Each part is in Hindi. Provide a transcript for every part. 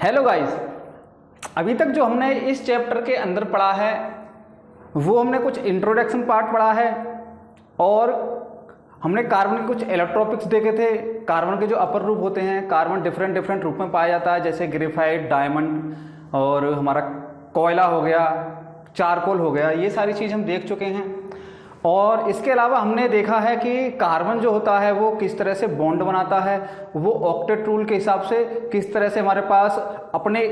हेलो गाइस, अभी तक जो हमने इस चैप्टर के अंदर पढ़ा है वो हमने कुछ इंट्रोडक्शन पार्ट पढ़ा है और हमने कार्बन के कुछ इलेक्ट्रोपिक्स देखे थे। कार्बन के जो अपर रूप होते हैं, कार्बन डिफरेंट डिफरेंट रूप में पाया जाता है, जैसे ग्रेफाइट, डायमंड और हमारा कोयला हो गया, चारकोल हो गया, ये सारी चीज़ हम देख चुके हैं। और इसके अलावा हमने देखा है कि कार्बन जो होता है वो किस तरह से बॉन्ड बनाता है, वो ऑक्टेट रूल के हिसाब से किस तरह से हमारे पास अपने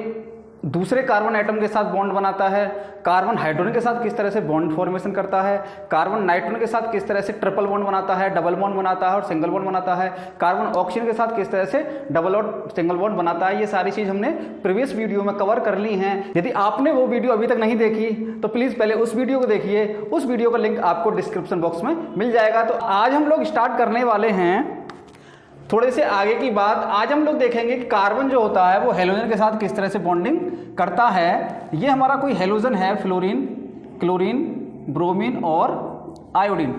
दूसरे कार्बन एटम के साथ बॉन्ड बनाता है, कार्बन हाइड्रोजन के साथ किस तरह से बॉन्ड फॉर्मेशन करता है, कार्बन नाइट्रोजन के साथ किस तरह से ट्रिपल बॉन्ड बनाता है, डबल बॉन्ड बनाता है और सिंगल बॉन्ड बनाता है, कार्बन ऑक्सीजन के साथ किस तरह से डबल और सिंगल बॉन्ड बनाता है। ये सारी चीज़ हमने प्रीवियस वीडियो में कवर कर ली हैं। यदि आपने वो वीडियो अभी तक नहीं देखी तो प्लीज़ पहले उस वीडियो को देखिए, उस वीडियो का लिंक आपको डिस्क्रिप्शन बॉक्स में मिल जाएगा। तो आज हम लोग स्टार्ट करने वाले हैं थोड़े से आगे की बात। आज हम लोग देखेंगे कि कार्बन जो होता है वो हेलोजन के साथ किस तरह से बॉन्डिंग करता है। ये हमारा कोई हेलोजन है, फ्लोरीन, क्लोरीन, ब्रोमीन और आयोडीन।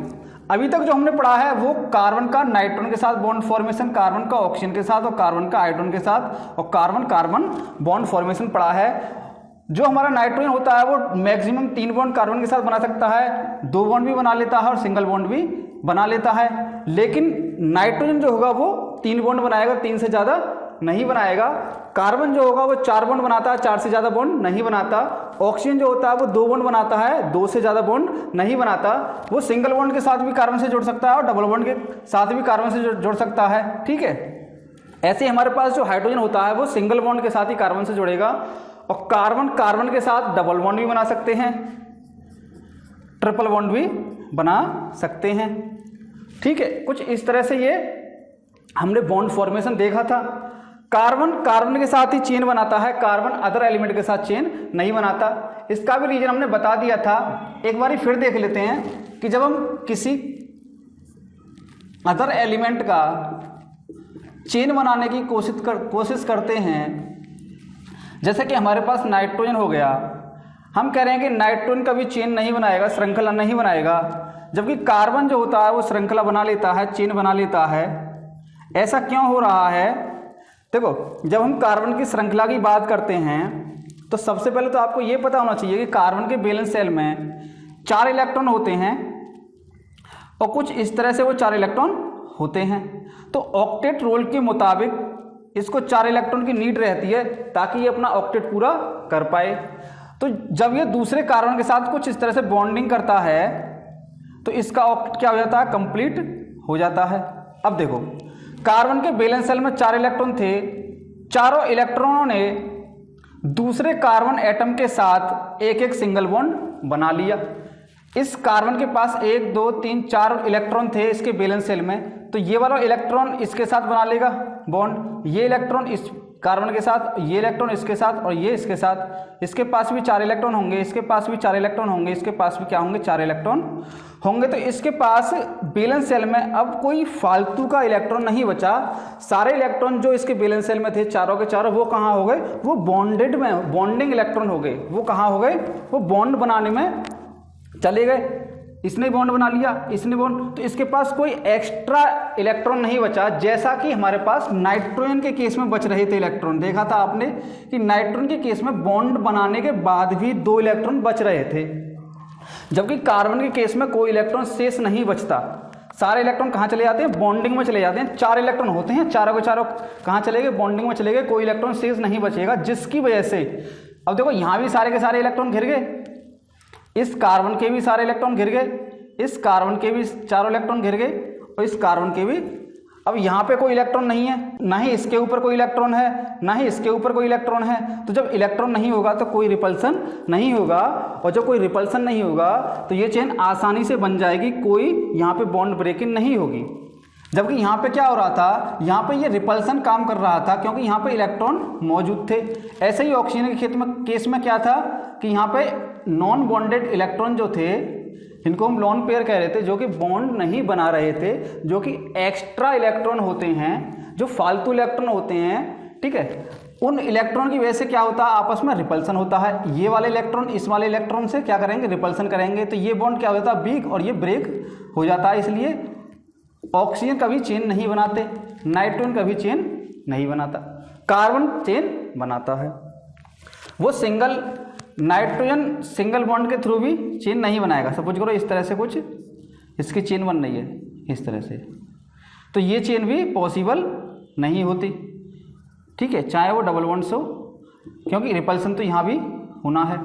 अभी तक जो हमने पढ़ा है वो कार्बन का नाइट्रोजन के साथ बॉन्ड फॉर्मेशन, कार्बन का ऑक्सीजन के साथ और कार्बन का हाइड्रोजन के साथ और कार्बन कार्बन बॉन्ड फॉर्मेशन पढ़ा है। जो हमारा नाइट्रोजन होता है वो मैक्सिमम 3 बॉन्ड कार्बन के साथ बना सकता है, 2 बॉन्ड भी बना लेता है और सिंगल बॉन्ड भी बना लेता है। लेकिन नाइट्रोजन जो होगा वो 3 बॉन्ड बनाएगा, 3 से ज़्यादा नहीं बनाएगा। कार्बन जो होगा वो 4 बॉन्ड बनाता है, 4 से ज़्यादा बॉन्ड नहीं बनाता। ऑक्सीजन जो होता है वो 2 बॉन्ड बनाता है, 2 से ज़्यादा बॉन्ड नहीं बनाता। वो सिंगल बॉन्ड के साथ भी कार्बन से जुड़ सकता है और डबल बॉन्ड के साथ भी कार्बन से जुड़ सकता है। ठीक है, ऐसे हमारे पास जो हाइड्रोजन होता है वो सिंगल बॉन्ड के साथ ही कार्बन से जुड़ेगा और कार्बन कार्बन के साथ डबल बॉन्ड भी बना सकते हैं, ट्रिपल बॉन्ड भी बना सकते हैं। ठीक है, कुछ इस तरह से ये हमने बॉन्ड फॉर्मेशन देखा था। कार्बन कार्बन के साथ ही चेन बनाता है, कार्बन अदर एलिमेंट के साथ चेन नहीं बनाता। इसका भी रीजन हमने बता दिया था, एक बार फिर देख लेते हैं कि जब हम किसी अदर एलिमेंट का चेन बनाने की कोशिश करते हैं, जैसे कि हमारे पास नाइट्रोजन हो गया, हम कह रहे हैं कि नाइट्रोजन कभी चेन नहीं बनाएगा, श्रृंखला नहीं बनाएगा, जबकि कार्बन जो होता है वो श्रृंखला बना लेता है, चेन बना लेता है। ऐसा क्यों हो रहा है? देखो, जब हम कार्बन की श्रृंखला की बात करते हैं तो सबसे पहले तो आपको ये पता होना चाहिए कि कार्बन के वैलेंस शेल में 4 इलेक्ट्रॉन होते हैं और कुछ इस तरह से वो 4 इलेक्ट्रॉन होते हैं। तो ऑक्टेट रूल के मुताबिक इसको 4 इलेक्ट्रॉन की नीड रहती है ताकि ये अपना ऑक्टेट पूरा कर पाए। तो जब ये दूसरे कार्बन के साथ कुछ इस तरह से बॉन्डिंग करता है तो इसका ऑक्टेट क्या हो जाता है? कंप्लीट हो जाता है। अब देखो, कार्बन के वैलेंस शेल में 4 इलेक्ट्रॉन थे, चारों इलेक्ट्रॉनों ने दूसरे कार्बन एटम के साथ एक एक सिंगल बॉन्ड बना लिया। इस कार्बन के पास 1 2 3 4 इलेक्ट्रॉन थे इसके वैलेंस शेल में, तो ये वाला इलेक्ट्रॉन इसके साथ बना लेगा बॉन्ड, ये इलेक्ट्रॉन इस कार्बन के साथ, ये इलेक्ट्रॉन इसके साथ और ये इसके साथ। इसके पास भी 4 इलेक्ट्रॉन होंगे, इसके पास भी 4 इलेक्ट्रॉन होंगे, इसके पास भी क्या होंगे? 4 इलेक्ट्रॉन होंगे। तो इसके पास वैलेंस शेल में अब कोई फालतू का इलेक्ट्रॉन नहीं बचा। सारे इलेक्ट्रॉन जो इसके वैलेंस शेल में थे, चारों के चारों, वो कहाँ हो गए? वो बॉन्डेड में, बॉन्डिंग इलेक्ट्रॉन हो गए। वो कहाँ हो गए? वो बॉन्ड बनाने में चले गए। इसने बॉन्ड बना लिया, इसने बॉन्ड, तो इसके पास कोई एक्स्ट्रा इलेक्ट्रॉन नहीं बचा, जैसा कि हमारे पास नाइट्रोजन के केस में बच रहे थे इलेक्ट्रॉन। देखा था आपने कि नाइट्रोजन के केस में बॉन्ड बनाने के बाद भी 2 इलेक्ट्रॉन बच रहे थे, जबकि कार्बन के केस में कोई इलेक्ट्रॉन शेष नहीं बचता। सारे इलेक्ट्रॉन कहाँ चले जाते हैं? बॉन्डिंग में चले जाते हैं। 4 इलेक्ट्रॉन होते हैं, चारों के चारों कहाँ चले गए? बॉन्डिंग में चले गए, कोई इलेक्ट्रॉन शेष नहीं बचेगा, जिसकी वजह से अब देखो यहाँ भी सारे के सारे इलेक्ट्रॉन घिर गए, इस कार्बन के भी सारे इलेक्ट्रॉन घिर गए, इस कार्बन के भी चारों इलेक्ट्रॉन घिर गए और इस कार्बन के भी। अब यहाँ पे कोई इलेक्ट्रॉन नहीं है, ना ही इसके ऊपर कोई इलेक्ट्रॉन है, ना ही इसके ऊपर कोई इलेक्ट्रॉन है। तो जब इलेक्ट्रॉन नहीं होगा तो कोई रिपल्सन नहीं होगा, और जब कोई रिपल्सन नहीं होगा तो ये चेन आसानी से बन जाएगी, कोई यहाँ पे बॉन्ड ब्रेकिंग नहीं होगी। जबकि यहाँ पे क्या हो रहा था? यहाँ पे ये रिपल्सन काम कर रहा था क्योंकि यहाँ पे इलेक्ट्रॉन मौजूद थे। ऐसे ही ऑक्सीजन के केस में क्या था कि यहाँ पे नॉन बॉन्डेड इलेक्ट्रॉन जो थे, इनको हम लोन पेयर कह रहे थे, जो कि बॉन्ड नहीं बना रहे थे, जो कि एक्स्ट्रा इलेक्ट्रॉन होते हैं, जो फालतू इलेक्ट्रॉन होते हैं। ठीक है, उन इलेक्ट्रॉन की वजह से क्या होता है? आपस में रिपल्सन होता है। ये वाले इलेक्ट्रॉन इस वाले इलेक्ट्रॉन से क्या करेंगे? रिपल्सन करेंगे, तो ये बॉन्ड क्या हो जाता है? वीक, और ये ब्रेक हो जाता है। इसलिए ऑक्सीजन कभी चेन नहीं बनाते, नाइट्रोजन कभी चेन नहीं बनाता, कार्बन चेन बनाता है। वो सिंगल नाइट्रोजन सिंगल बॉन्ड के थ्रू भी चेन नहीं बनाएगा। सपोज करो इस तरह से कुछ इसकी चेन बन रही है इस तरह से, तो ये चेन भी पॉसिबल नहीं होती, ठीक है, चाहे वो डबल बॉन्ड्स हो, क्योंकि रिपल्सन तो यहाँ भी होना है।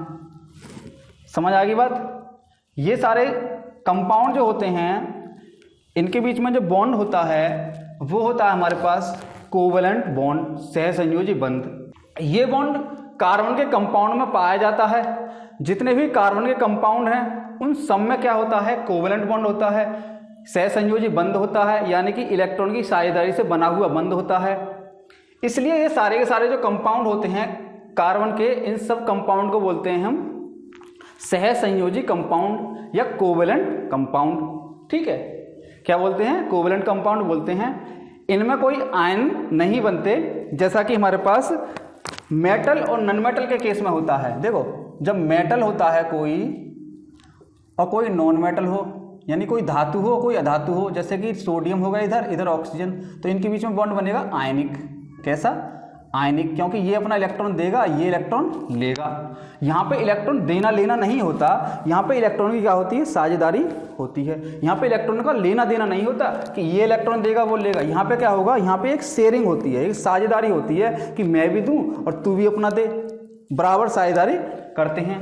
समझ आ गई बात। ये सारे कंपाउंड जो होते हैं इनके बीच में जो बॉन्ड होता है वो होता है हमारे पास कोवैलेंट बॉन्ड, सहसंयोजी बंध। ये बॉन्ड कार्बन के कंपाउंड में पाया जाता है। जितने भी कार्बन के कंपाउंड हैं उन सब में क्या होता है, कोवैलेंट बॉन्ड होता है, सहसंयोजी बंध होता है, यानी कि इलेक्ट्रॉन की साझेदारी से बना हुआ बंध होता है। इसलिए ये सारे के सारे जो कंपाउंड होते हैं कार्बन के, इन सब कंपाउंड को बोलते हैं हम सहसंयोजी कंपाउंड या कोवैलेंट कंपाउंड, ठीक है। क्या बोलते हैं, कोवैलेंट कंपाउंड बोलते हैं। इनमें कोई आयन नहीं बनते, जैसा कि हमारे पास मेटल और नॉन मेटल के केस में होता है। देखो जब मेटल होता है कोई और कोई नॉन मेटल हो, यानी कोई धातु हो कोई अधातु हो, जैसे कि सोडियम होगा इधर ऑक्सीजन, तो इनके बीच में बॉन्ड बनेगा आयनिक। कैसा, आयनिक, क्योंकि ये अपना इलेक्ट्रॉन देगा, ये इलेक्ट्रॉन लेगा। यहाँ पे इलेक्ट्रॉन देना लेना नहीं होता, यहाँ पे इलेक्ट्रॉन की क्या होती है, साझेदारी होती है। यहाँ पे इलेक्ट्रॉन का लेना देना नहीं होता कि ये इलेक्ट्रॉन देगा वो लेगा। यहाँ पे क्या होगा, यहाँ पे एक शेयरिंग होती है, एक साझेदारी होती है कि मैं भी दूं और तू भी अपना दे, बराबर साझेदारी करते हैं।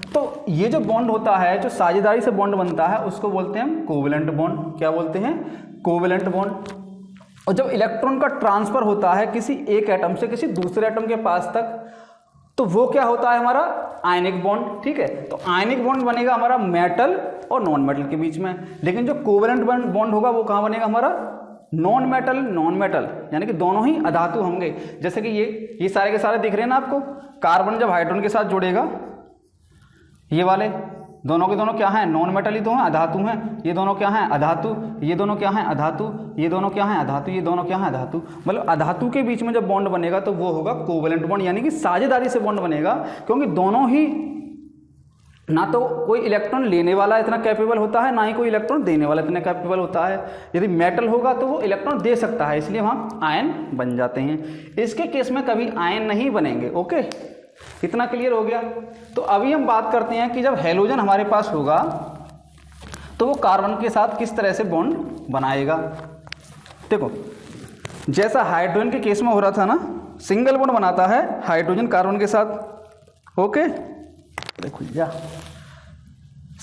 तो ये जो बॉन्ड होता है, जो साझेदारी से बॉन्ड बनता है, उसको बोलते हैं हम कोवैलेंट बॉन्ड। क्या बोलते हैं, कोवैलेंट बॉन्ड। और जब इलेक्ट्रॉन का ट्रांसफर होता है किसी एक एटम से किसी दूसरे एटम के पास तक, तो वो क्या होता है हमारा आयनिक बॉन्ड, ठीक है। तो आयनिक बॉन्ड बनेगा हमारा मेटल और नॉन मेटल के बीच में। लेकिन जो कोवैलेंट बॉन्ड होगा वो कहाँ बनेगा हमारा, नॉन मेटल, यानी कि दोनों ही अधातु होंगे। जैसे कि ये सारे के सारे दिख रहे हैं ना आपको, कार्बन जब हाइड्रोजन के साथ जुड़ेगा, ये वाले दोनों के दोनों क्या हैं, नॉन मेटल ही तो हैं, अधातु हैं। ये दोनों क्या हैं, अधातु। ये दोनों क्या हैं, अधातु। ये दोनों क्या हैं, अधातु। ये दोनों क्या हैं, अधातु। मतलब अधातु के बीच में जब बॉन्ड बनेगा तो वो होगा कोवैलेंट बॉन्ड, यानी कि साझेदारी से बॉन्ड बनेगा। क्योंकि दोनों ही, ना तो कोई इलेक्ट्रॉन लेने वाला इतना कैपेबल होता है, ना ही कोई इलेक्ट्रॉन देने वाला इतना कैपेबल होता है। यदि मेटल होगा तो वो इलेक्ट्रॉन दे सकता है, इसलिए वहाँ आयन बन जाते हैं। इसके केस में कभी आयन नहीं बनेंगे। ओके, इतना क्लियर हो गया। तो अभी हम बात करते हैं कि जब हैलोजन हमारे पास होगा तो वो कार्बन के साथ किस तरह से बॉन्ड बनाएगा। देखो जैसा हाइड्रोजन के केस में हो रहा था ना, सिंगल बॉन्ड बनाता है हाइड्रोजन कार्बन के साथ। ओके, देखो जा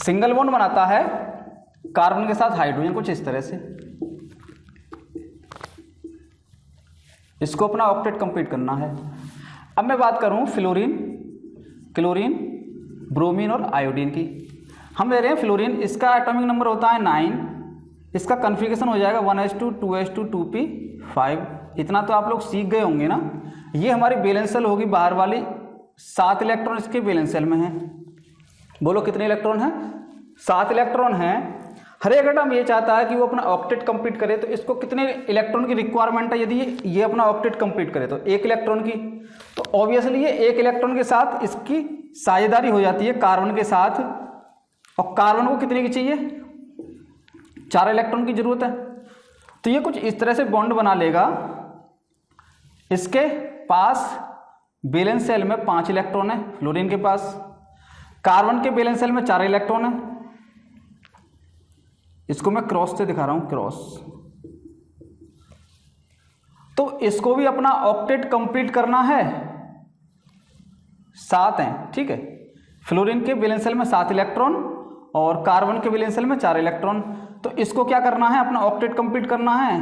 सिंगल बॉन्ड बनाता है कार्बन के साथ हाइड्रोजन, कुछ इस तरह से। इसको अपना ऑक्टेट कंप्लीट करना है। अब मैं बात करूं फ्लोरीन, क्लोरीन, ब्रोमीन और आयोडीन की। हम ले रहे हैं फ्लोरीन, इसका एटॉमिक नंबर होता है 9, इसका कॉन्फ़िगरेशन हो जाएगा 1s2 2s2 2p5। इतना तो आप लोग सीख गए होंगे ना। ये हमारी वैलेंस शेल होगी बाहर वाली, 7 इलेक्ट्रॉन इसके वैलेंस शेल में हैं। बोलो कितने इलेक्ट्रॉन हैं, 7 इलेक्ट्रॉन हैं। हर एक एटम ये चाहता है कि वो अपना ऑक्टेट कंप्लीट करे, तो इसको कितने इलेक्ट्रॉन की रिक्वायरमेंट है। यदि ये अपना ऑक्टेट कंप्लीट करे तो 1 इलेक्ट्रॉन की, तो ऑब्वियसली ये 1 इलेक्ट्रॉन के साथ इसकी साझेदारी हो जाती है कार्बन के साथ। और कार्बन को कितने की चाहिए, 4 इलेक्ट्रॉन की जरूरत है। तो ये कुछ इस तरह से बॉन्ड बना लेगा। इसके पास वैलेंस शेल में 5 इलेक्ट्रॉन है फ्लोरीन के पास, कार्बन के वैलेंस शेल में 4 इलेक्ट्रॉन है। इसको मैं क्रॉस से दिखा रहा हूं, क्रॉस। तो इसको भी अपना ऑक्टेट कंप्लीट करना है, 7 हैं, ठीक है। फ्लोरीन के वैलेंस शेल में 7 इलेक्ट्रॉन और कार्बन के वैलेंस शेल में 4 इलेक्ट्रॉन। तो इसको क्या करना है, अपना ऑक्टेट कंप्लीट करना है।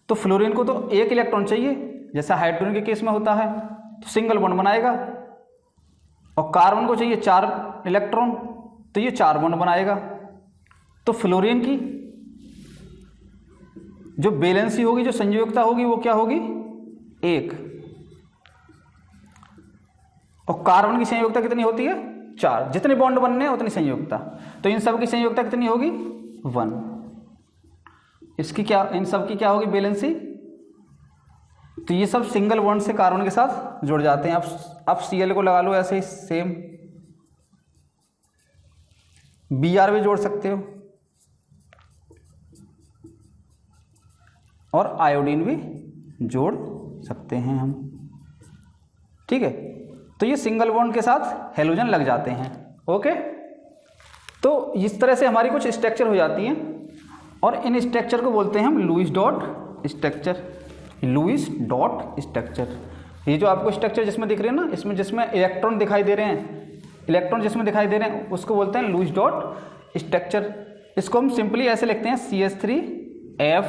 तो फ्लोरीन को तो 1 इलेक्ट्रॉन चाहिए, जैसा हाइड्रोजन के केस में होता है, तो सिंगल बॉन्ड बनाएगा। और कार्बन को चाहिए 4 इलेक्ट्रॉन, तो ये 4 बॉन्ड बनाएगा। तो फ्लोरीन की जो वैलेंसी होगी, जो संयोजकता होगी, वो क्या होगी, 1। और कार्बन की संयोजकता कितनी होती है, 4। जितने बॉन्ड बनने हैं उतनी संयोजकता। तो इन सब की संयोजकता कितनी होगी, 1। इसकी क्या, इन सब की क्या होगी वैलेंसी। तो ये सब सिंगल बॉन्ड से कार्बन के साथ जुड़ जाते हैं। अब Cl को लगा लो ऐसे ही सेम, Br भी जोड़ सकते हो और आयोडीन भी जोड़ सकते हैं हम, ठीक है, तो ये सिंगल बॉन्ड के साथ हैलोजन लग जाते हैं। ओके, तो इस तरह से हमारी कुछ स्ट्रक्चर हो जाती हैं और इन स्ट्रक्चर को बोलते हैं हम Lewis dot structure. Lewis dot structure, ये जो आपको स्ट्रक्चर जिसमें दिख रहे हैं ना, इसमें जिसमें इलेक्ट्रॉन दिखाई दे रहे हैं, इलेक्ट्रॉन जिसमें दिखाई दे रहे हैं उसको बोलते हैं लुईस डॉट स्ट्रक्चर। इसको हम सिंपली ऐसे लिखते हैं CH3F,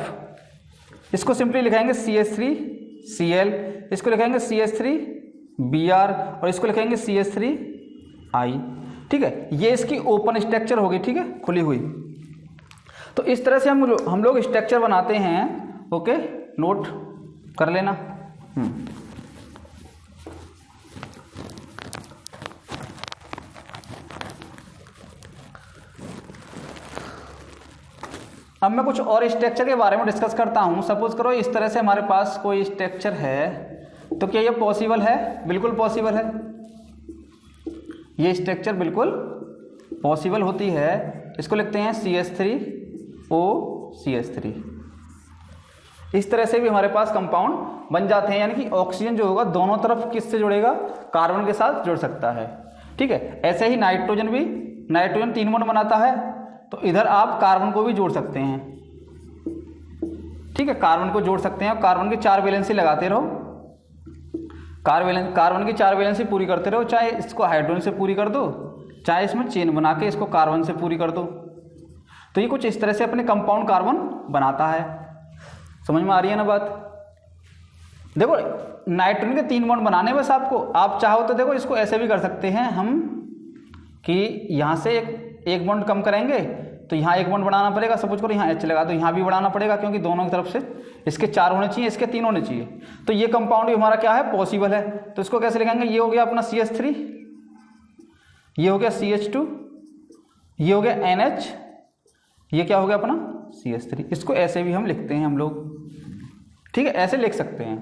इसको सिंपली लिखाएंगे CH3Cl, इसको लिखाएंगे CH3Br और इसको लिखाएंगे CH3I। ठीक है, ये इसकी ओपन स्ट्रक्चर होगी, ठीक है, खुली हुई। तो इस तरह से हम लोग स्ट्रक्चर बनाते हैं। ओके, नोट कर लेना। अब मैं कुछ और स्ट्रक्चर के बारे में डिस्कस करता हूं। सपोज करो इस तरह से हमारे पास कोई स्ट्रक्चर है, तो क्या ये पॉसिबल है? बिल्कुल पॉसिबल है, ये स्ट्रक्चर बिल्कुल पॉसिबल होती है। इसको लिखते हैं CH3OCH3। इस तरह से भी हमारे पास कंपाउंड बन जाते हैं, यानी कि ऑक्सीजन जो होगा दोनों तरफ किससे जुड़ेगा? कार्बन के साथ जुड़ सकता है। ठीक है, ऐसे ही नाइट्रोजन भी, नाइट्रोजन 3 बॉन्ड बनाता है, तो इधर आप कार्बन को भी जोड़ सकते हैं। ठीक है, कार्बन को जोड़ सकते हैं और कार्बन की 4 वैलेंसी लगाते रहो, कार्बन की 4 वैलेंसी पूरी करते रहो, चाहे इसको हाइड्रोजन से पूरी कर दो, चाहे इसमें चेन बना के इसको कार्बन से पूरी कर दो। तो ये कुछ इस तरह से अपने कंपाउंड कार्बन बनाता है। समझ में आ रही है ना बात? देखो, नाइट्रोजन के 3 बॉन्ड बनाने बस आपको, आप चाहो तो देखो इसको ऐसे भी कर सकते हैं हम कि यहाँ से एक बॉन्ड कम करेंगे तो यहाँ 1 बॉन्ड बढ़ाना पड़ेगा। सपोज करो यहाँ H लगा, तो यहाँ भी बढ़ाना पड़ेगा, क्योंकि दोनों की तरफ से इसके 4 होने चाहिए, इसके 3 होने चाहिए। तो ये कंपाउंड भी हमारा क्या है? पॉसिबल है। तो इसको कैसे लिखेंगे? ये हो गया अपना CH3, ये हो गया CH2, ये हो गया NH, ये क्या हो गया अपना CH3। इसको ऐसे भी हम लिखते हैं हम लोग। ठीक है, ऐसे लिख सकते हैं।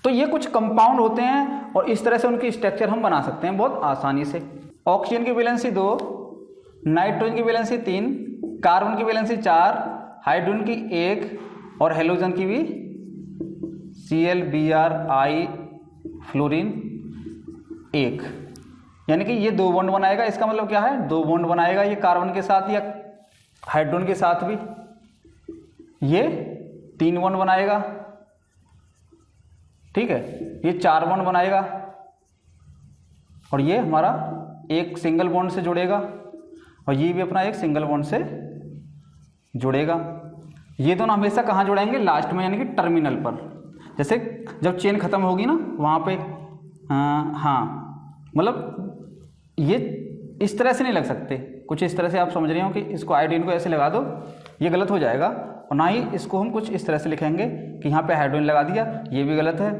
तो ये कुछ कंपाउंड होते हैं और इस तरह से उनकी स्ट्रक्चर हम बना सकते हैं बहुत आसानी से। ऑक्सीजन की वैलेंसी 2, नाइट्रोजन की वैलेंसी 3, कार्बन की वैलेंसी 4, हाइड्रोजन की 1 और हेलोजन की भी Cl, Br, I, फ्लोरीन 1। यानी कि ये 2 बॉन्ड बनाएगा। इसका मतलब क्या है? 2 बॉन्ड बनाएगा ये कार्बन के साथ या हाइड्रोजन के साथ भी। ये 3 बॉन्ड बनाएगा। ठीक है, ये 4 बॉन्ड बनाएगा और ये हमारा एक सिंगल बॉन्ड से जुड़ेगा और ये भी अपना एक सिंगल बॉन्ड से जुड़ेगा। ये दोनों हमेशा कहाँ जुड़ेंगे? लास्ट में, यानी कि टर्मिनल पर। जैसे जब चेन खत्म होगी ना वहाँ पे, हाँ, मतलब ये इस तरह से नहीं लग सकते, कुछ इस तरह से आप समझ रहे हो कि इसको आयोडीन को ऐसे लगा दो, ये गलत हो जाएगा। और ना ही इसको हम कुछ इस तरह से लिखेंगे कि यहाँ पे हाइड्रोजन लगा दिया, ये भी गलत है,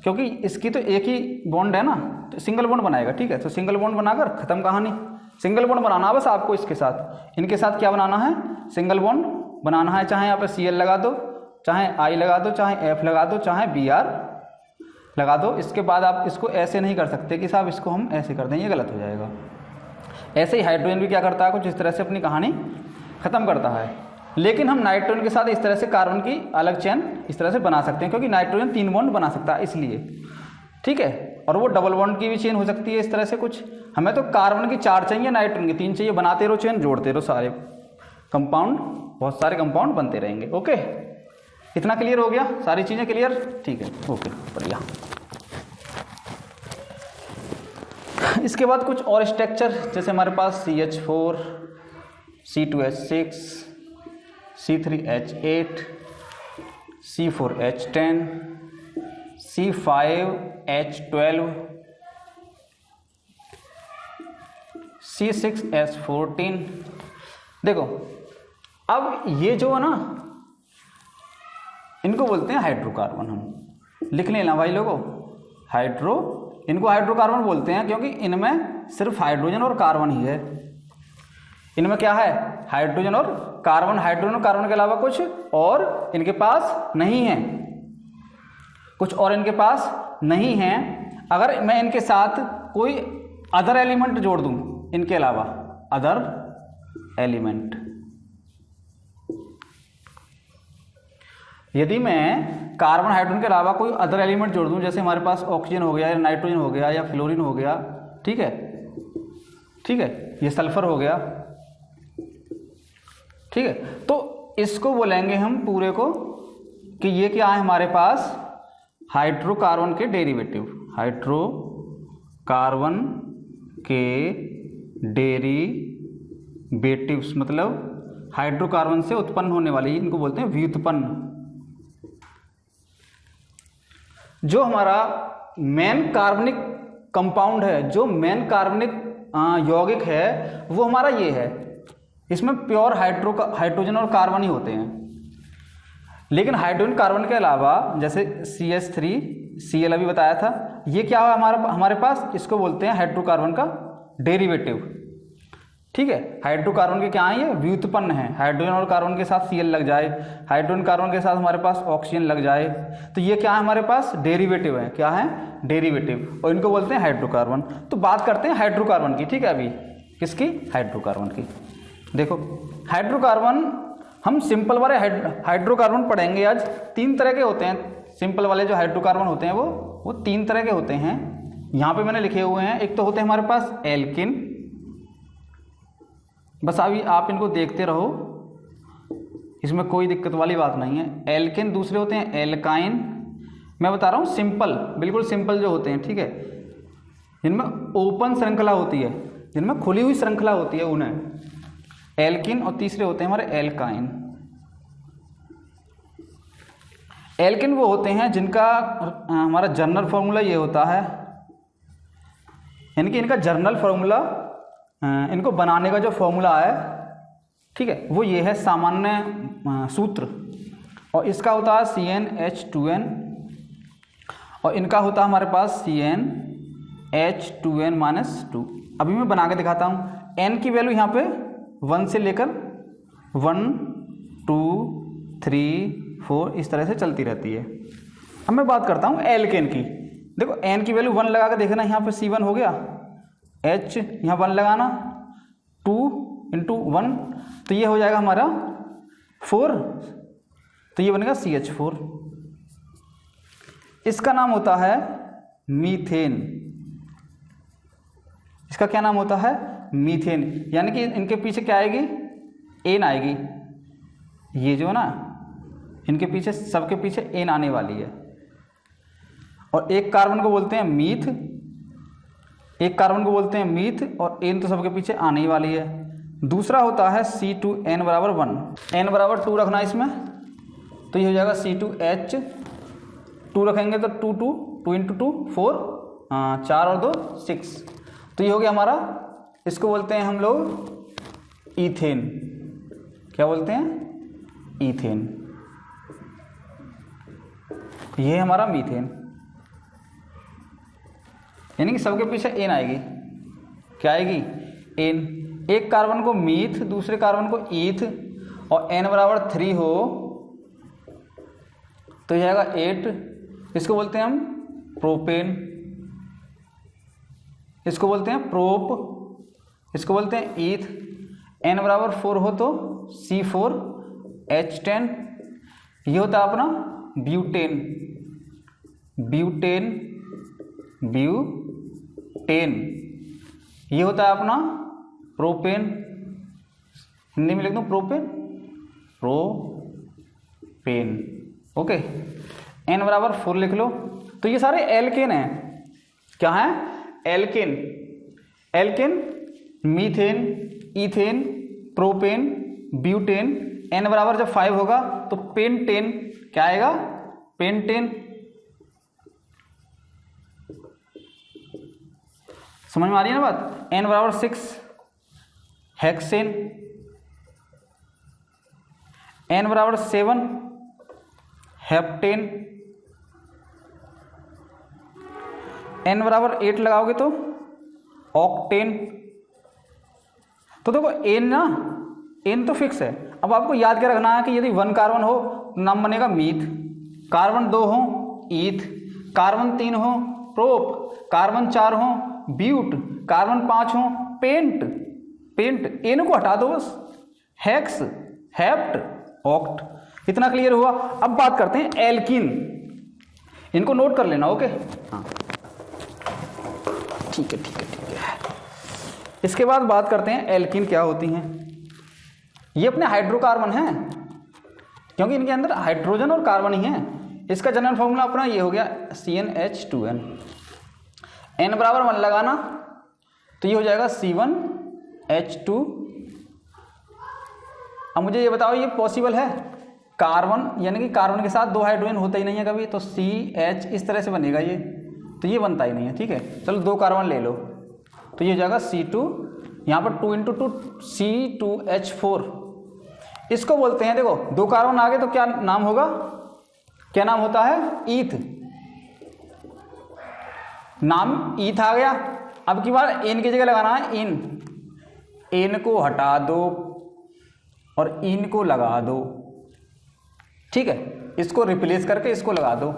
क्योंकि इसकी तो एक ही बॉन्ड है ना, तो सिंगल बॉन्ड बनाएगा। ठीक है, तो सिंगल बॉन्ड बनाकर खत्म कहानी। सिंगल बॉन्ड बनाना बस आपको इसके साथ, इनके साथ क्या बनाना है? सिंगल बॉन्ड बनाना है। चाहे यहाँ पे Cl लगा दो, चाहे I लगा दो, चाहे F लगा दो, चाहे Br लगा दो। इसके बाद आप इसको ऐसे नहीं कर सकते कि साहब इसको हम ऐसे कर दें, ये गलत हो जाएगा। ऐसे ही हाइड्रोजन भी क्या करता है? कुछ इस तरह से अपनी कहानी खत्म करता है। लेकिन हम नाइट्रोजन के साथ इस तरह से कार्बन की अलग चेन इस तरह से बना सकते हैं, क्योंकि नाइट्रोजन 3 बॉन्ड बना सकता है इसलिए। ठीक है, और वो डबल बॉन्ड की भी चेन हो सकती है इस तरह से कुछ। हमें तो कार्बन की 4 चाहिए, नाइट्रोजन की 3 चाहिए। बनाते रहो चेन, जोड़ते रहो, सारे कंपाउंड, बहुत सारे कंपाउंड बनते रहेंगे। ओके, इतना क्लियर हो गया? सारी चीज़ें क्लियर? ठीक है, ओके, बढ़िया। इसके बाद कुछ और स्ट्रक्चर, जैसे हमारे पास CH4, C2H6, C3H8, C4H10, C5H12, C6H14। देखो, अब ये जो है ना, इनको बोलते हैं हाइड्रोकार्बन। हम लिख लेना भाई लोगों, इनको हाइड्रोकार्बन बोलते हैं, क्योंकि इनमें सिर्फ हाइड्रोजन और कार्बन ही है। इनमें क्या है? हाइड्रोजन और कार्बन। हाइड्रोजन और कार्बन के अलावा कुछ और इनके पास नहीं है, कुछ और इनके पास नहीं है। अगर मैं इनके साथ कोई अदर एलिमेंट जोड़ दूं, इनके अलावा अदर एलिमेंट, यदि मैं कार्बन हाइड्रोजन के अलावा कोई अदर एलिमेंट जोड़ दूं, जैसे हमारे पास ऑक्सीजन हो गया या नाइट्रोजन हो गया या फ्लोरीन हो गया, ठीक है, ठीक है, ये सल्फर हो गया, ठीक है, तो इसको बोलेंगे हम पूरे को कि ये क्या है हमारे पास हाइड्रोकार्बन के डेरिवेटिव, हाइड्रोकार्बन के डेरिवेटिव्स, मतलब हाइड्रोकार्बन से उत्पन्न होने वाली, इनको बोलते हैं व्युत्पन्न। जो हमारा मेन कार्बनिक कंपाउंड है, जो मेन कार्बनिक यौगिक है, वो हमारा ये है, इसमें प्योर हाइड्रोजन और कार्बन ही होते हैं। लेकिन हाइड्रोजन कार्बन के अलावा जैसे CH3Cl अभी बताया था, ये क्या है हमारे पास, इसको बोलते हैं हाइड्रोकार्बन का डेरिवेटिव, ठीक है। हाइड्रोकार्बन के क्या है, ये व्युत्पन्न है, हाइड्रोजन और कार्बन के साथ Cl लग जाए, हाइड्रोजन कार्बन के साथ हमारे पास ऑक्सीजन लग जाए, तो ये क्या है हमारे पास डेरिवेटिव है, क्या है डेरिवेटिव, और इनको बोलते हैं हाइड्रोकार्बन। तो बात करते हैं हाइड्रोकार्बन की, ठीक है, अभी किसकी, हाइड्रोकार्बन की। देखो हाइड्रोकार्बन, हम सिंपल वाले हाइड्रोकार्बन पढ़ेंगे आज। 3 तरह के होते हैं सिंपल वाले जो हाइड्रोकार्बन होते हैं, वो 3 तरह के होते हैं, यहाँ पे मैंने लिखे हुए हैं। एक तो होते हैं हमारे पास एल्किन, बस अभी आप इनको देखते रहो, इसमें कोई दिक्कत वाली बात नहीं है। एल्किन, दूसरे होते हैं एल्काइन, मैं बता रहा हूँ सिंपल, बिल्कुल सिंपल जो होते हैं, ठीक है, जिनमें ओपन श्रृंखला होती है, जिनमें खुली हुई श्रृंखला होती है, उन्हें एल्किन, और तीसरे होते हैं हमारे एल्काइन। एल्किन वो होते हैं जिनका हमारा जनरल फॉर्मूला ये होता है, यानी कि इनका जनरल फॉर्मूला, इनको बनाने का जो फॉर्मूला है, ठीक है, वो ये है सामान्य सूत्र, और इसका होता है CnH2n, और इनका होता है हमारे पास CnH2n-2। अभी मैं बना के दिखाता हूँ। n की वैल्यू यहाँ पे 1 से लेकर 1, 2, 3, 4 इस तरह से चलती रहती है। अब मैं बात करता हूँ एल्केन की। देखो n की वैल्यू 1 लगा के देखना, यहाँ पे C1 हो गया, H यहाँ 1 लगाना, 2 × 1 तो ये हो जाएगा हमारा 4, तो ये बनेगा CH4। इसका नाम होता है मीथेन। इसका क्या नाम होता है, मीथेन, यानी कि इनके पीछे क्या आएगी, एन आएगी। ये जो ना इनके पीछे, सबके पीछे एन आने वाली है। और एक कार्बन को बोलते हैं मीथ, एक कार्बन को बोलते हैं मीथ, और एन तो सबके पीछे आने ही वाली है। दूसरा होता है C2n = 1, n = 2 रखना इसमें, तो ये हो जाएगा C2H, 2 रखेंगे तो 2 × 2 4, 4 और 2 6, तो ये हो गया हमारा, इसको बोलते हैं हम लोग ईथेन। क्या बोलते हैं, ईथेन। ये है हमारा मीथेन, यानी कि सबके पीछे एन आएगी। क्या आएगी, एन। एक कार्बन को मीथ, दूसरे कार्बन को ईथ, और n = 3 हो तो यह आएगा 8। इसको बोलते हैं हम प्रोपेन, इसको बोलते हैं प्रोप, इसको बोलते हैं ईथ। n = 4 हो तो C4H10। ये होता है अपना ब्यूटेन, ब्यूटेन, ब्यूटेन। ये होता है अपना प्रोपेन, हिंदी में लिख दूं प्रोपेन, प्रोपेन। ओके, n = 4 लिख लो। तो ये सारे एल्केन हैं। क्या है, alkane. Alkane, methane, ethane, propane, butane. n = जब 5 होगा तो पेंटेन। क्या आएगा, पेंटेन। समझ में आ रही है ना बात। n = 6 hexane, n = 7 heptane, n = 8 लगाओगे तो ऑक्टेन। तो देखो n ना, n तो फिक्स है। अब आपको याद क्या रखना है कि यदि 1 कार्बन हो तो नाम बनेगा मीथ, कार्बन 2 हो ईथ, कार्बन 3 हो प्रोप, कार्बन 4 हो ब्यूट, कार्बन 5 हो पेंट। पेंट, एन को हटा दो बस, हेक्स, हेप्ट, ऑक्ट। इतना क्लियर हुआ। अब बात करते हैं एल्कीन, इनको नोट कर लेना। ओके हाँ ठीक है ठीक है ठीक है। इसके बाद बात करते हैं एल्कीन क्या होती हैं। ये अपने हाइड्रोकार्बन हैं, क्योंकि इनके अंदर हाइड्रोजन और कार्बन ही है। इसका जनरल फॉर्मूला अपना ये हो गया CnH2n, n बराबर 1 लगाना तो ये हो जाएगा C1H2। अब मुझे ये बताओ, ये पॉसिबल है? कार्बन यानी कि कार्बन के साथ 2 हाइड्रोजन होता ही नहीं है कभी, तो CH इस तरह से बनेगा ये, तो ये बनता ही नहीं है। ठीक है, चलो 2 कार्बन ले लो तो ये हो जाएगा C2, यहाँ पर 2 × 2 C2H4। इसको बोलते हैं, देखो 2 कार्बन आ गए तो क्या नाम होगा, क्या नाम होता है? ईथ। नाम ईथ आ गया। अब की बार एन की जगह लगाना है इन, एन को हटा दो और इन को लगा दो। ठीक है, इसको रिप्लेस करके इसको लगा दो,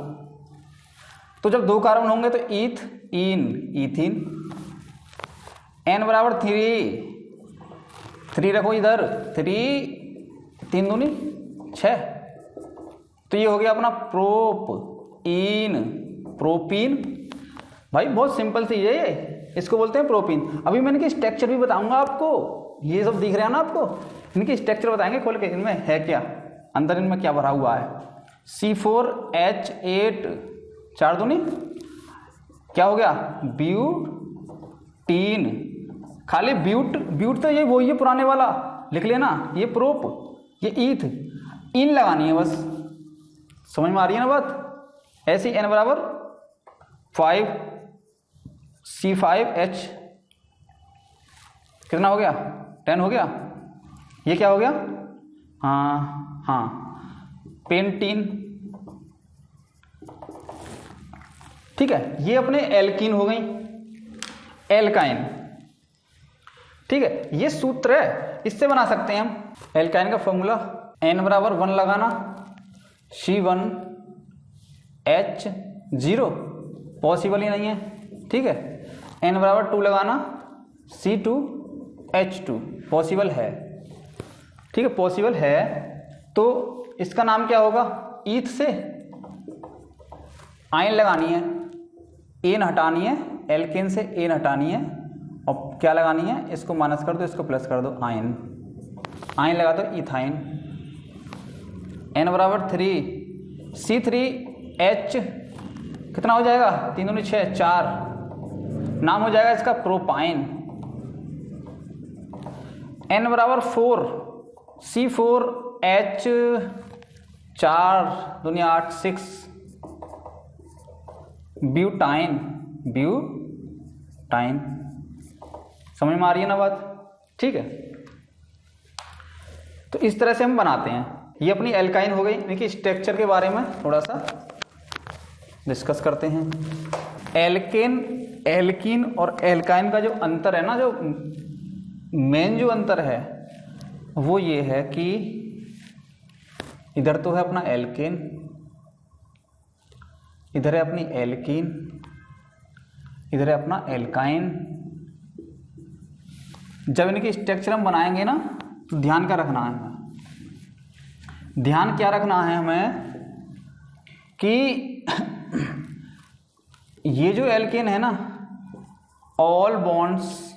तो जब 2 कार्बन होंगे तो ईथ इन ईथीन। n बराबर 3 रखो इधर, 3 दूनी 6, तो ये हो गया अपना प्रोपीन। प्रोपीन भाई बहुत सिंपल चीज है ये, इसको बोलते हैं प्रोपीन। अभी मैंने इनकी स्ट्रक्चर भी बताऊंगा आपको, ये सब दिख रहा है ना आपको, इनकी स्ट्रक्चर बताएंगे खोल के, इनमें है क्या, अंदर इनमें क्या भरा हुआ है। C4H8 4 दूनी क्या हो गया? ब्यूटीन। खाली ब्यूट तो ये वही है पुराने वाला, लिख लेना। ये प्रोप, ये ईथ, इन लगानी है बस। समझ में आ रही है ना बात? ऐसी n बराबर 5 C5H कितना हो गया? 10 हो गया। ये क्या हो गया? हाँ पेंटीन। ठीक है, ये अपने एल्कीन हो गई, एल्काइन। ठीक है, ये सूत्र है, इससे बना सकते हैं हम एल्काइन का फॉर्मूला। n बराबर 1 लगाना, C1H0 पॉसिबल ही नहीं है। ठीक है, n बराबर 2 लगाना, C2H2 पॉसिबल है। ठीक है, पॉसिबल है, तो इसका नाम क्या होगा? ईथ से आयन लगानी है, एन हटानी है, एल्केन से एन हटानी है, और क्या लगानी है? इसको माइनस कर दो, इसको प्लस कर दो, आयन। आयन लगा दो इथाइन। n बराबर 3 C3H कितना हो जाएगा? 3 दूनी 6 4, नाम हो जाएगा इसका प्रोपाइन। n बराबर 4 C4H 4 दूनी 8 6 ब्यूटाइन। ब्यूटाइन समझ में आ रही है ना बात? ठीक है, तो इस तरह से हम बनाते हैं। ये अपनी एल्काइन हो गई। देखिए स्ट्रक्चर के बारे में थोड़ा सा डिस्कस करते हैं। एल्कीन और एल्काइन का जो अंतर है ना, जो मेन जो अंतर है वो ये है कि इधर तो है अपना एल्केन, इधर है अपनी एल्कीन, इधर है अपना एल्काइन। जब इनकी स्ट्रक्चर हम बनाएंगे ना तो ध्यान क्या रखना है हमें? ध्यान क्या रखना है हमें कि ये जो एल्केन है ना, all bonds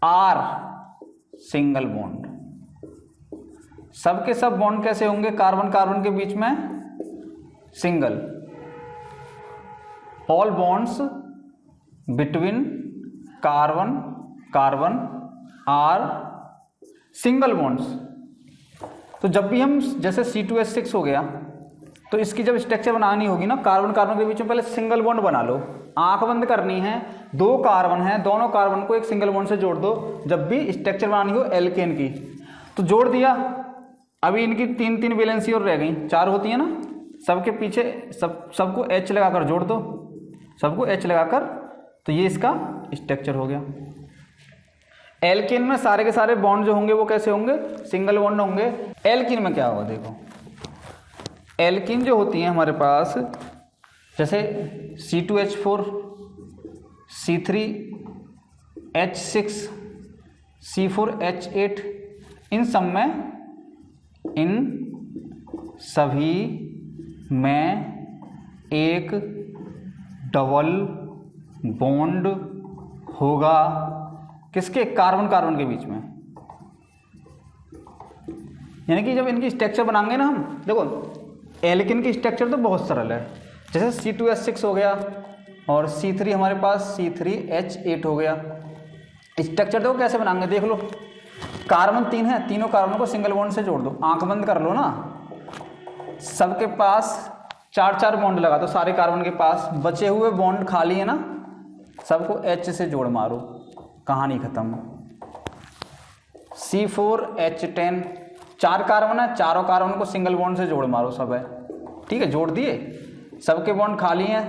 are single bond. सबके सब बॉन्ड कैसे होंगे? कार्बन कार्बन के बीच में single. All bonds between carbon carbon are single bonds. तो जब भी हम जैसे C2H6 हो गया तो इसकी जब स्ट्रक्चर बनानी होगी ना, कार्बन कार्बन के बीच में पहले सिंगल बॉन्ड बना लो। आंख बंद करनी है, 2 कार्बन है, दोनों कार्बन को एक सिंगल बॉन्ड से जोड़ दो। जब भी स्ट्रक्चर बनानी हो एल्केन की तो जोड़ दिया। अभी इनकी 3 वैलेंसी और रह गई, 4 होती है ना। सबके पीछे सबको H लगाकर जोड़ दो, सबको H लगाकर, तो ये इसका स्ट्रक्चर हो गया। एल्केन में सारे के सारे बॉन्ड जो होंगे वो कैसे होंगे? सिंगल बॉन्ड होंगे। एल्कीन में क्या होगा? देखो एल्कीन जो होती है हमारे पास, जैसे C2H4 C3H6 C4H8, इन सब में सभी में एक डबल बॉन्ड होगा किसके, कार्बन कार्बन के बीच में। यानी कि जब इनकी स्ट्रक्चर बनाएंगे ना हम, देखो एल्किन की स्ट्रक्चर तो बहुत सरल है, जैसे C2H6 हो गया और C3 हमारे पास C3H8 हो गया। स्ट्रक्चर देखो कैसे बनाएंगे, देख लो, कार्बन 3 है, तीनों कार्बन को सिंगल बॉन्ड से जोड़ दो, आंख बंद कर लो ना, सबके पास 4-4 बॉन्ड लगा दो, सारे कार्बन के पास बचे हुए बॉन्ड खाली है ना, सबको H से जोड़ मारो, कहानी खत्म। C4H10, 4 कार्बन है, चारों कार्बन को सिंगल बॉन्ड से जोड़ मारो, सब है, ठीक है, जोड़ दिए, सबके बॉन्ड खाली हैं,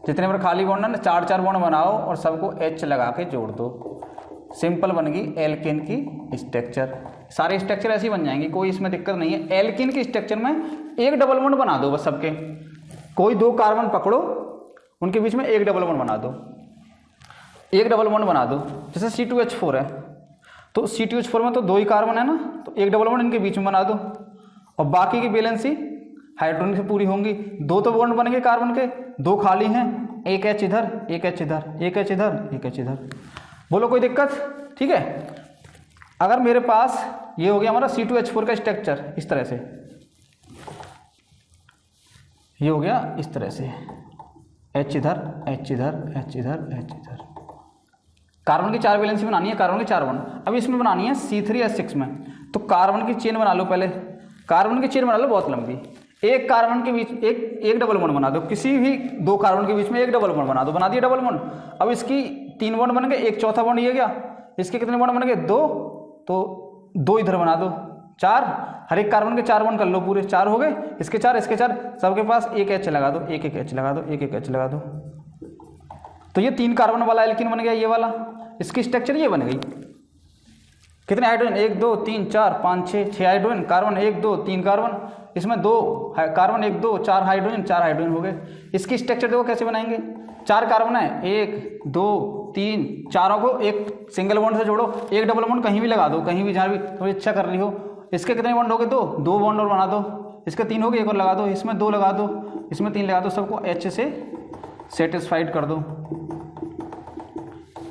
जितने बार खाली बॉन्ड है ना 4-4 बॉन्ड बनाओ और सबको H लगा के जोड़ दो, सिंपल बन गई एल्केन की स्ट्रक्चर। सारे स्ट्रक्चर ऐसी बन जाएंगे, कोई इसमें दिक्कत नहीं है। एल्केन की स्ट्रक्चर में एक डबल बॉन्ड बना दो बस, सबके कोई 2 कार्बन पकड़ो, उनके बीच में एक डबल बॉन्ड बना दो, एक डबल बॉन्ड बना दो। जैसे C2H4 है तो C2H4 में तो 2 ही कार्बन है ना, तो एक डबल बॉन्ड इनके बीच में बना दो और बाकी की बैलेंसी हाइड्रोजन से पूरी होंगी। 2 तो बॉन्ड बन गए कार्बन के, 2 खाली हैं, एक H इधर, एक H इधर, एक H इधर, एक H इधर। बोलो कोई दिक्कत, ठीक है। अगर मेरे पास ये हो गया हमारा C2H4 का स्ट्रक्चर इस तरह से, ये हो गया इस तरह से, H इधर, H इधर, H इधर, H इधर। कार्बन की 4 बैलेंसी बनानी है, कार्बन की 4 बॉन्ड। अब इसमें बनानी है C3H6 में, तो कार्बन की चेन बना लो पहले, कार्बन की चेन बना लो बहुत लंबी, एक कार्बन के बीच एक डबल बॉन्ड बना दो, किसी भी 2 कार्बन के बीच में एक डबल बॉन्ड बना दो, बना दिया डबल बॉन्ड। अब इसकी 3 बॉन्ड बन गए, एक चौथा बॉन्ड ये गया, इसके कितने बॉन्ड बन गए 2, तो 2 इधर बना दो, 4, हर एक कार्बन के 4 बॉन्ड कर लो, पूरे 4 हो गए, इसके 4, इसके 4, सबके पास एक H लगा दो, एक H लगा दो, एक H लगा दो। तो ये 3 कार्बन वाला एल्कीन बन गया, ये वाला, इसकी स्ट्रक्चर ये बन गई। कितने हाइड्रोजन, 1 2 3 4 5 6 हाइड्रोजन, कार्बन 1 2 3 कार्बन, इसमें 2 कार्बन 1 2 4 हाइड्रोजन, 4 हाइड्रोजन हो गए। इसकी स्ट्रक्चर देखो कैसे बनाएंगे, 4 कार्बन है, 1 2 3, चारों को एक सिंगल बॉन्ड से जोड़ो, एक डबल बॉन्ड कहीं भी लगा दो, कहीं भी जहाँ भी थोड़ी इच्छा कर रही हो। इसके कितने बॉन्ड हो गए, 2 बॉन्ड और बना दो, इसके 3 हो गए, एक और लगा दो, इसमें 2 लगा दो, इसमें 3 लगा दो, सबको H से सेटिस्फाइड कर दो।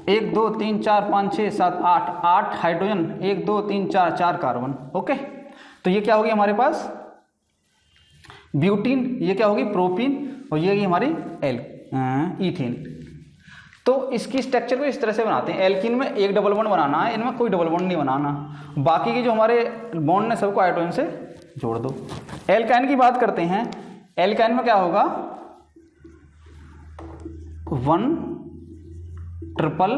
1 2 3 4 5 6 7 8 हाइड्रोजन, 1 2 3 4 4 कार्बन। ओके, तो ये क्या होगी हमारे पास ब्यूटीन, ये क्या होगी प्रोपीन, और ये हमारी ईथेन। तो इसकी स्ट्रक्चर को इस तरह से बनाते हैं। एल्कीन में एक डबल बॉन्ड बनाना है, इनमें कोई डबल बॉन्ड नहीं बनाना, बाकी के जो हमारे बॉन्ड ने सबको हाइड्रोजन से जोड़ दो। एल्काइन की बात करते हैं, एल्काइन में क्या होगा 1 ट्रिपल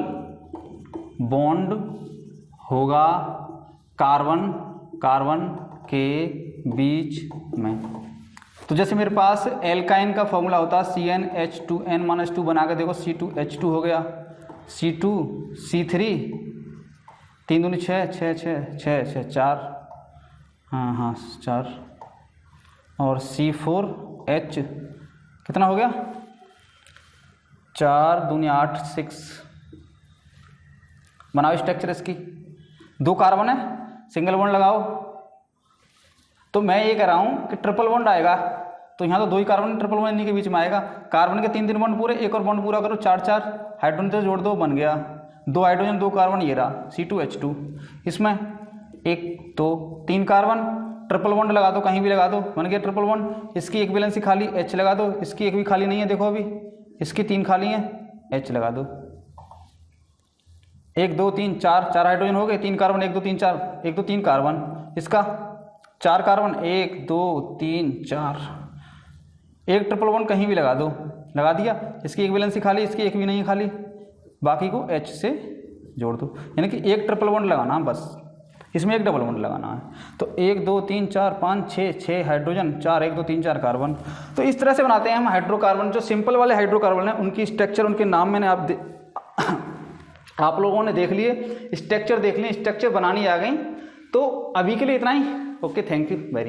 बॉन्ड होगा कार्बन कार्बन के बीच में। तो जैसे मेरे पास एल्काइन का फॉर्मूला होता है CnH2n-2, बना के देखो C2H2 हो गया, C2 C3 3 दूनी 6 6 6 6 6 4, हाँ 4, और C4H कितना हो गया 4 दूनी 8 6। बनाओ स्ट्रक्चर इसकी, 2 कार्बन है, सिंगल बॉन्ड लगाओ। तो मैं ये कह रहा हूँ कि ट्रिपल बॉन्ड आएगा, तो यहाँ तो 2 ही कार्बन ट्रिपल बॉन्ड इन्हीं के बीच में आएगा। कार्बन के 3 बॉन्ड पूरे, एक और बॉन्ड पूरा करो, 4 4 हाइड्रोजन से जोड़ दो, बन गया 2 हाइड्रोजन 2 कार्बन, ये रहा C2H2। इसमें 1 2 3 कार्बन, ट्रिपल बॉन्ड लगा दो, कहीं भी लगा दो, बन गया ट्रिपल बॉन्ड। इसकी एक वैलेंसी खाली, H लगा दो, इसकी एक भी खाली नहीं है, देखो अभी इसकी 3 खाली हैं, H लगा दो। 1 2 3 4 4 हाइड्रोजन हो गए, 3 कार्बन, 1 2 3 4, 1 2 3 कार्बन, इसका 4 कार्बन, 1 2 3 4, एक ट्रिपल बॉन्ड कहीं भी लगा दो, लगा दिया। इसकी एक वैलेंसी खाली, इसकी एक भी नहीं खाली, बाकी को H से जोड़ दो। यानी कि एक ट्रिपल बॉन्ड लगाना बस, इसमें एक डबल बॉन्ड लगाना है। तो 1 2 3 4 5 6 6 हाइड्रोजन, 4 1 2 3 4 कार्बन। तो इस तरह से बनाते हैं हम हाइड्रोकार्बन। जो सिंपल वाले हाइड्रोकार्बन हैं उनकी स्ट्रक्चर, उनके नाम मैंने आप लोगों ने देख लिए, स्ट्रक्चर देख लिए, स्ट्रक्चर बनानी आ गई। तो अभी के लिए इतना ही। Okay, thank you very much.